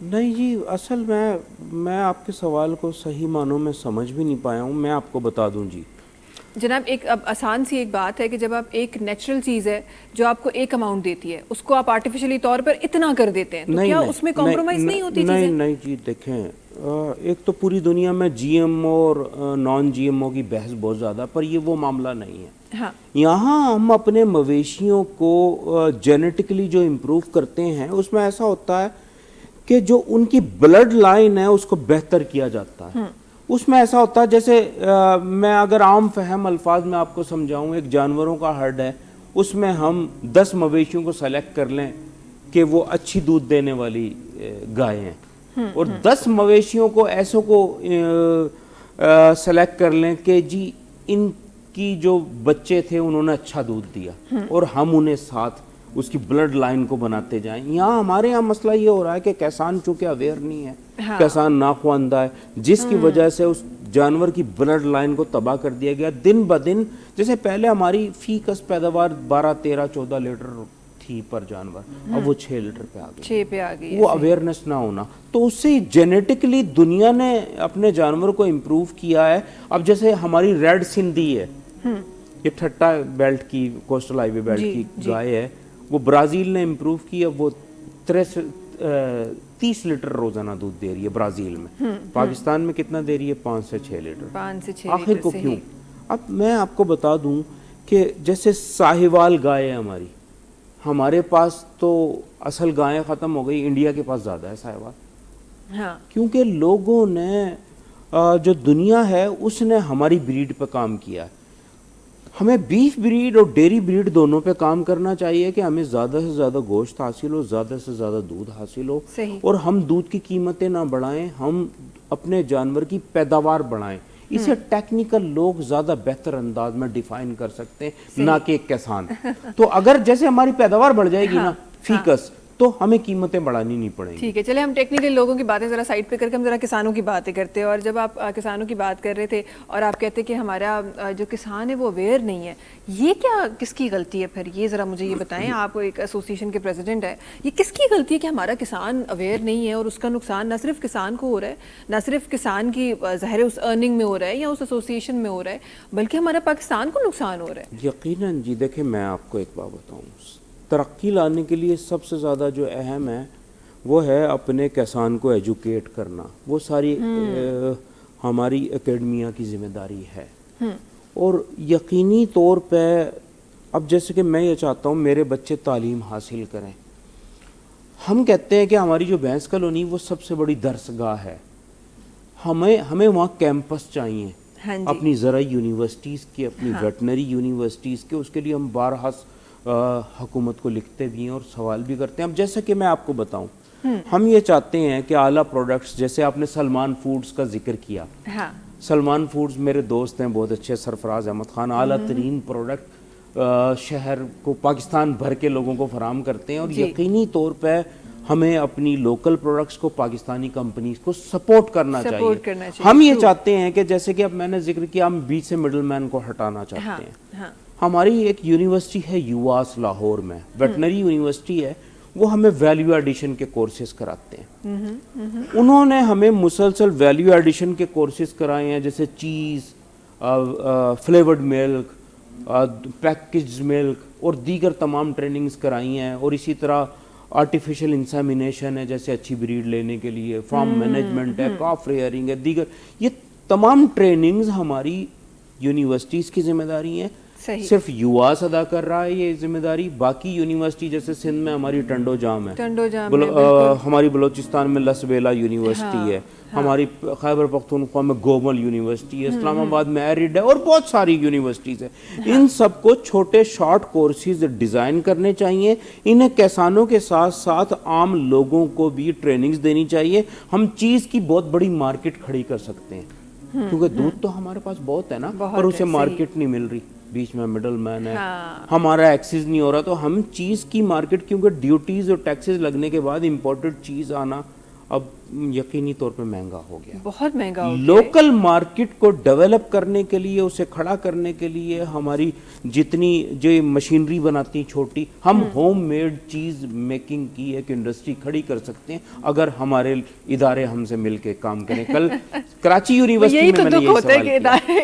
نہیں جی، اصل میں آپ کے سوال کو صحیح معنوں میں سمجھ بھی نہیں پایا ہوں. میں آپ کو بتا دوں جی. جناب ایک اب آسان سی ایک بات ہے کہ جب آپ ایک نیچرل چیز ہے جو آپ کو ایک اماؤنٹ دیتی ہے اس کو آپ آرٹیفیشلی طور پر اتنا کر دیتے ہیں تو کیا اس میں کمپرومائز نہیں ہوتی چیزیں؟ نہیں جی، دیکھیں ایک تو پوری دنیا میں جی ایم او اور نان جی ایم او کی بحث بہت زیادہ، پر یہ وہ معاملہ نہیں ہے. ہاں یہاں ہم اپنے مویشیوں کو جینیٹکلی جو امپروو کرتے ہیں اس میں ایسا ہوتا ہے کہ جو ان کی بلڈ لائن ہے اس کو بہتر کیا جاتا ہے. اس میں ایسا ہوتا ہے جیسے میں اگر عام فہم الفاظ میں آپ کو سمجھاؤں، ایک جانوروں کا ہرڈ ہے، اس میں ہم 10 مویشیوں کو سلیکٹ کر لیں کہ وہ اچھی دودھ دینے والی گائے ہیں، اور 10 مویشیوں کو ایسوں کو سلیکٹ کر لیں کہ جی ان کی جو بچے تھے انہوں نے اچھا دودھ دیا، اور ہم انہیں ساتھ اس کی بلڈ لائن کو بناتے جائیں. یہاں ہمارے یہاں مسئلہ یہ ہو رہا ہے کہ کسان چونکہ اویئر نہیں ہے، کسان ناخواندہ ہے، جس کی وجہ سے اس جانور کی بلڈ لائن کو تباہ کر دیا گیا. دن بدن جیسے پہلے ہماری فی کس پیداوار 12 13 14 لیٹر تھی پر جانور، اب وہ 6 لیٹر پہ آ گئی. وہ اویئرنیس نہ ہونا، تو اس سے جینیٹکلی دنیا نے اپنے جانور کو امپروو کیا ہے. اب جیسے ہماری ریڈ سندھی ہے، یہ ٹھٹا بیلٹ کی کوسٹل ہائی وے بیلٹ کی گائے ہے، وہ برازیل نے امپروو کی. اب وہ 30 لیٹر روزانہ دودھ دے رہی ہے برازیل میں. پاکستان میں کتنا دے رہی ہے؟ 5 سے 6 لیٹر. آخر کو کیوں؟ اب میں آپ کو بتا دوں کہ جیسے ساہیوال گائے ہے ہمارے پاس تو اصل گائیں ختم ہو گئی، انڈیا کے پاس زیادہ ہے ساہیوال. کیونکہ لوگوں نے جو دنیا ہے اس نے ہماری بریڈ پہ کام کیا ہے. ہمیں بیف بریڈ اور ڈیری بریڈ دونوں پہ کام کرنا چاہیے کہ ہمیں زیادہ سے زیادہ گوشت حاصل ہو، زیادہ سے زیادہ دودھ حاصل ہو، اور ہم دودھ کی قیمتیں نہ بڑھائیں، ہم اپنے جانور کی پیداوار بڑھائیں. اسے ٹیکنیکل لوگ زیادہ بہتر انداز میں ڈیفائن کر سکتے ہیں، نہ کہ ایک کسان. تو اگر جیسے ہماری پیداوار بڑھ جائے گی نا فیکس، تو ہمیں قیمتیں بڑھانی نہیں پڑیں گی. ٹھیک ہے، چلے ہم ٹیکنیکل لوگوں کی باتیں ذرا سائڈ پہ کر کے ہم ذرا کسانوں کی باتیں کرتے ہیں. اور جب آپ کسانوں کی بات کر رہے تھے اور آپ کہتے کہ ہمارا جو کسان ہے وہ اویئر نہیں ہے، یہ کیا کس کی غلطی ہے پھر؟ یہ ذرا مجھے یہ بتائیں، آپ ایک ایسوسیشن کے پریزیڈنٹ ہیں، یہ کس کی غلطی ہے کہ ہمارا کسان اویئر نہیں ہے اور اس کا نقصان نہ صرف کسان کو ہو رہا ہے، نہ صرف کسان کی ظاہر اس ارننگ میں ہو رہا ہے یا اس ایسوسیشن میں ہو رہا ہے، بلکہ ہمارا پاکستان کو نقصان ہو رہا ہے؟ یقیناً جی، دیکھیں میں آپ کو ایک بات بتاؤں، ترقی لانے کے لیے سب سے زیادہ جو اہم ہے وہ ہے اپنے کسان کو ایجوکیٹ کرنا. وہ ساری ہماری اکیڈمیا کی ذمہ داری ہے. اور یقینی طور پہ اب جیسے کہ میں یہ چاہتا ہوں میرے بچے تعلیم حاصل کریں. ہم کہتے ہیں کہ ہماری جو بھینس کالونی وہ سب سے بڑی درسگاہ ہے، ہمیں وہاں کیمپس چاہیے، اپنی زرعی یونیورسٹیز کے، اپنی ویٹنری یونیورسٹیز کے. اس کے لیے ہم بارہا حکومت کو لکھتے بھی ہیں اور سوال بھی کرتے ہیں. اب جیسا کہ میں آپ کو بتاؤں، ہم یہ چاہتے ہیں کہ اعلیٰ پروڈکٹس، جیسے آپ نے سلمان فوڈز کا ذکر کیا، سلمان فوڈز میرے دوست ہیں بہت اچھے، سرفراز احمد خان، اعلیٰ ترین پروڈکٹ شہر کو، پاکستان بھر کے لوگوں کو فراہم کرتے ہیں. اور یقینی طور پہ ہمیں اپنی لوکل پروڈکٹس کو، پاکستانی کمپنیز کو سپورٹ کرنا چاہیے. ہم یہ چاہتے ہیں کہ جیسے کہ اب میں نے ذکر کیا، ہم بیچ سے مڈل مین کو ہٹانا چاہتے ہیں. ہماری ایک یونیورسٹی ہے یواس لاہور میں، ویٹنری یونیورسٹی ہے، وہ ہمیں ویلیو ایڈیشن کے کورسز کراتے ہیں. انہوں نے ہمیں مسلسل ویلیو ایڈیشن کے کورسز کرائے ہیں، جیسے چیز، فلیورڈ ملک، پیکجڈ ملک اور دیگر تمام ٹریننگز کرائی ہیں. اور اسی طرح آرٹیفیشل انسیمینیشن ہے، جیسے اچھی بریڈ لینے کے لیے، فارم مینجمنٹ ہے، کاف ریئرنگ ہے، دیگر یہ تمام ٹریننگز ہماری یونیورسٹیز کی ذمہ داری ہیں. صرف یواس ادا کر رہا ہے یہ ذمہ داری. باقی یونیورسٹی جیسے سندھ میں ہماری ٹنڈو جام ہے، ہماری بلوچستان میں لسبیلا یونیورسٹی ہے، ہماری خیبر پختونخوا میں گومل یونیورسٹی ہے، اسلام آباد میں ایرڈ ہے، اور بہت ساری یونیورسٹیز ہیں. ان سب کو چھوٹے شارٹ کورسز ڈیزائن کرنے چاہیے. انہیں کسانوں کے ساتھ ساتھ عام لوگوں کو بھی ٹریننگز دینی چاہیے. ہم چیز کی بہت بڑی مارکیٹ کھڑی کر سکتے ہیں، کیونکہ دودھ تو ہمارے پاس بہت ہے نا، پر اسے مارکیٹ نہیں مل رہی، بیچ میں مڈل مین ہے، ہمارا ایکسیس نہیں ہو رہا. تو ہم چیز کی مارکیٹ، کیونکہ ڈیوٹیز اور ٹیکسز لگنے کے بعد امپورٹڈ چیز آنا اب یقینی طور پہ مہنگا ہو گیا. بہت مہنگا ہو گیا. لوکل مارکیٹ کو ڈیولپ کرنے کے لیے, اسے کھڑا کرنے کے لیے ہماری جتنی جو مشینری بناتی چھوٹی, ہم ہوم میڈ چیز میکنگ کی ایک انڈسٹری کھڑی کر سکتے ہیں اگر ہمارے ادارے ہم سے مل کے کام کریں. کل کراچی یونیورسٹی میں میں نے یہی سوال کیا.